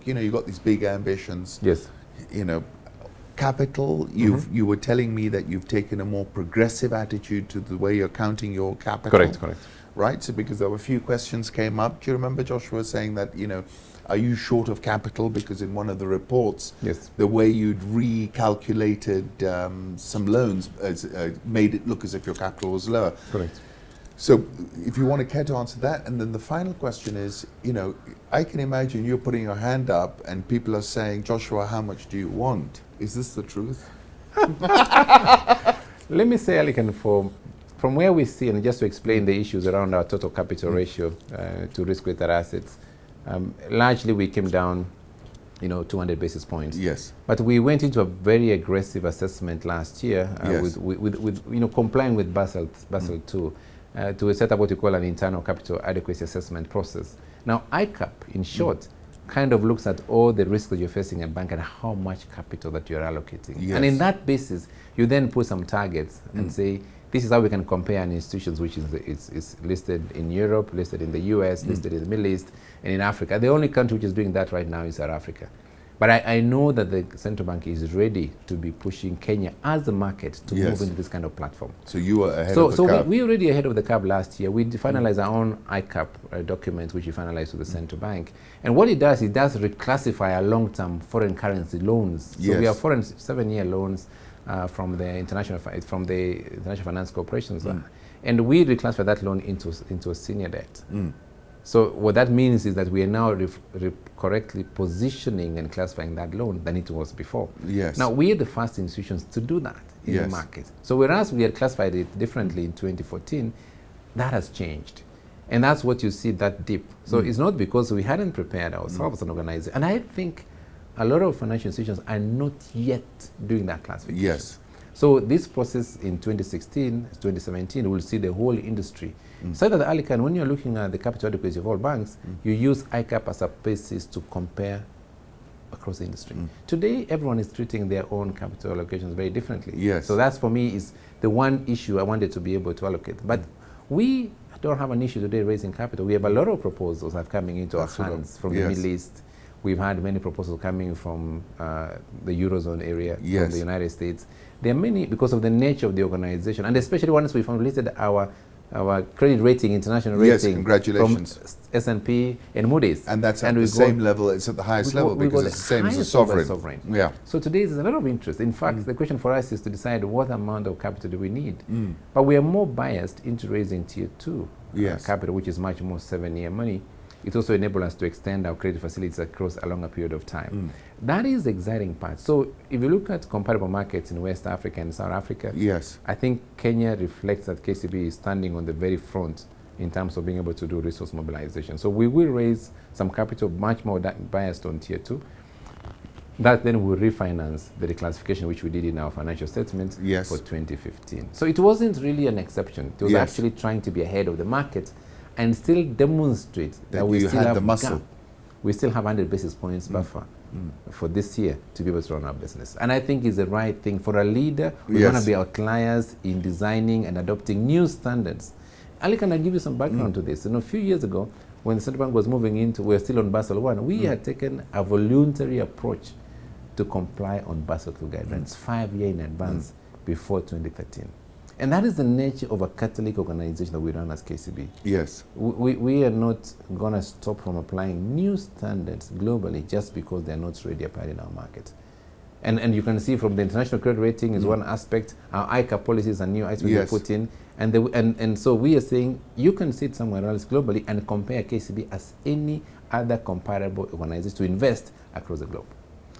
you know, you got these big ambitions. Yes. You know, capital, you were telling me that you've taken a more progressive attitude to the way you're counting your capital. Correct. Right? So because there were a few questions came up. Do you remember Joshua saying that, you know, are you short of capital? Because in one of the reports, yes, the way you'd recalculated some loans made it look as if your capital was lower. Correct. So if you want to care to answer that, and then the final question is, you know, I can imagine you're putting your hand up and people are saying, Joshua, how much do you want? Is this the truth? Let me say, Alikan, from where we see, and just to explain the issues around our total capital ratio to risk-weighted assets, largely we came down, you know, 200 basis points. Yes. But we went into a very aggressive assessment last year with you know, complying with Basel II. To set up what we call an internal capital adequacy assessment process. Now, ICAP, in short, kind of looks at all the risks that you're facing at bank and how much capital that you're allocating. Yes. And in that basis, you then put some targets and say, this is how we can compare an institution which is listed in Europe, listed in the US, listed in the Middle East, and in Africa. The only country which is doing that right now is South Africa. But I know that the central bank is ready to be pushing Kenya as a market to move into this kind of platform. So you were ahead of the curve. So we were already ahead of the curve last year. We finalized our own ICAP document, which we finalized with the central bank. And what it does reclassify our long-term foreign currency loans. So we have foreign 7-year loans from the International Finance Corporations. And we reclassify that loan into a senior debt. So what that means is that we are now correctly positioning and classifying that loan than it was before. Yes. Now, we are the first institutions to do that in the market. So whereas we had classified it differently in 2014, that has changed. And that's what you see, that dip. So it's not because we hadn't prepared ourselves as an organization. And I think a lot of financial institutions are not yet doing that classification. Yes. So this process in 2016, 2017, we'll see the whole industry. So that, Alikan, when you're looking at the capital adequacy of all banks, you use ICAP as a basis to compare across the industry. Today, everyone is treating their own capital allocations very differently. Yes. So that's, for me, is the one issue I wanted to be able to allocate. But we don't have an issue today raising capital. We have a lot of proposals that are coming into our hands from the Middle East. We've had many proposals coming from the Eurozone area, from the United States. There are many because of the nature of the organization, and especially once we've listed our credit rating, international rating, congratulations, from S&P and Moody's. And that's at the same level, it's at the highest level because it's the same as a sovereign. Yeah. So today there's a lot of interest. In fact, the question for us is to decide what amount of capital do we need. But we are more biased into raising tier 2 capital, which is much more 7-year money. It also enables us to extend our credit facilities across a longer period of time. That is the exciting part. So if you look at comparable markets in West Africa and South Africa, I think Kenya reflects that KCB is standing on the very front in terms of being able to do resource mobilization. So we will raise some capital much more biased on tier 2. That then will refinance the reclassification which we did in our financial statements for 2015. So it wasn't really an exception. It was actually trying to be ahead of the market and still demonstrate that we still have the muscle. We still have 100 basis points buffer for this year to be able to run our business. And I think it's the right thing for a leader. We want to be outliers in designing and adopting new standards. Ali, can I give you some background to this? You know, a few years ago, when the central bank was moving into, we were still on Basel I, we had taken a voluntary approach to comply on Basel II guidelines 5 years in advance before 2013. And that is the nature of a Catholic organization that we run as KCB. Yes. We are not going to stop from applying new standards globally just because they're not ready applied in our market. And you can see from the international credit rating is one aspect, our ICAP policies and new items we put in. And so we are saying you can sit somewhere else globally and compare KCB as any other comparable organization to invest across the globe.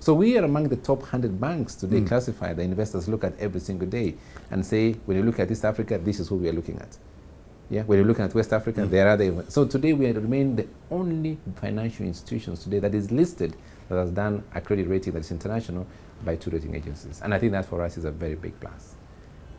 So we are among the top 100 banks today classified. The investors look at every single day and say, when you look at East Africa, this is who we are looking at. Yeah, when you're looking at West Africa, there are the. So today we remain the only financial institutions today that is listed that has done a credit rating that is international by 2 rating agencies. And I think that for us is a very big plus.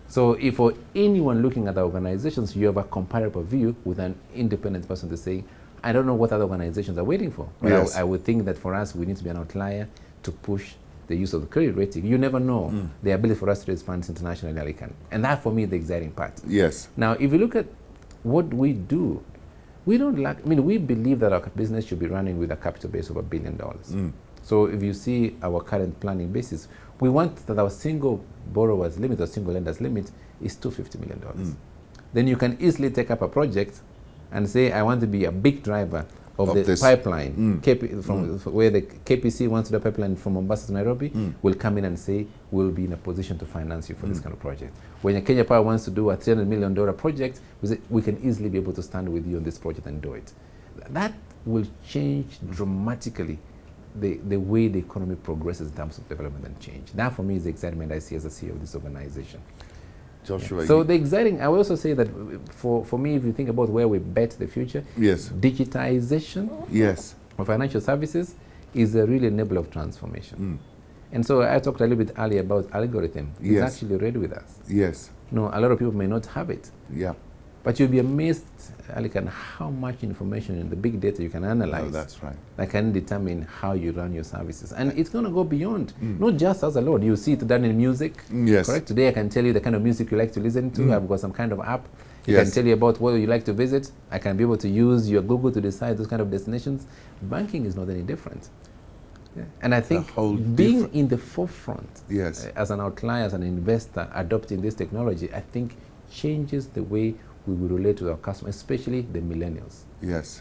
So if for anyone looking at the organizations, you have a comparable view with an independent person to say, I don't know what other organizations are waiting for. But I would think that for us, we need to be an outlier to push the use of the credit rating. You never know the ability for us to raise funds internationally. And that, for me, is the exciting part. Yes. Now, if you look at what we do, We don't lack, I mean, we believe that our business should be running with a capital base of $1 billion. So if you see our current planning basis, we want that our single borrower's limit or single lender's limit is $250 million. Then you can easily take up a project and say, I want to be a big driver of the this pipeline. From where the KPC wants to do a pipeline from Mombasa to Nairobi, will come in and say, we'll be in a position to finance you for this kind of project. When Kenya Power wants to do a $300 million project, we say, we can easily be able to stand with you on this project and do it. That will change dramatically the way the economy progresses in terms of development and change. That for me is the excitement I see as a CEO of this organization. Joshua, so the exciting, I will also say that for me, if you think about where we bet the future, digitization of financial services is a really enabler of transformation. And so I talked a little bit earlier about algorithm. It's actually ready with us. A lot of people may not have it. But you'll be amazed, Alikan, how much information in the big data you can analyze. That's right. That can determine how you run your services. And it's going to go beyond, not just us alone. You see it done in music, correct? Today I can tell you the kind of music you like to listen to. I've got some kind of app. You can tell you about where you like to visit. I can be able to use your Google to decide those kind of destinations. Banking is not any different. And I think being in the forefront as an outlier, as an investor, adopting this technology, I think changes the way we will relate to our customers, especially the millennials.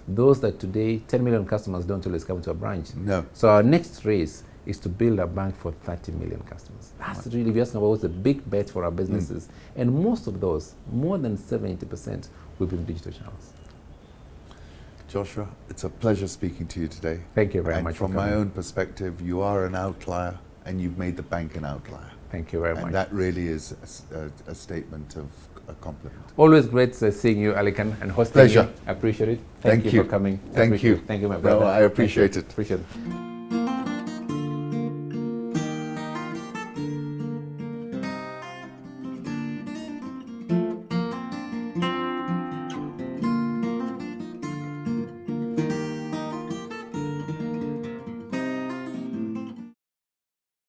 Those that today, 10 million customers don't always come to a branch. So our next race is to build a bank for 30 million customers. That's really, if you ask about what's a big bet for our businesses. And most of those, more than 70%, will be in digital channels. Joshua, it's a pleasure speaking to you today. Thank you very much. From my own perspective, you are an outlier and you've made the bank an outlier. Thank you very much. And that really is a statement of a compliment. Always great seeing you, Alikan, and hosting you. I appreciate it. Thank you for coming. Thank you. Thank you, my brother. No, I appreciate it. Appreciate it.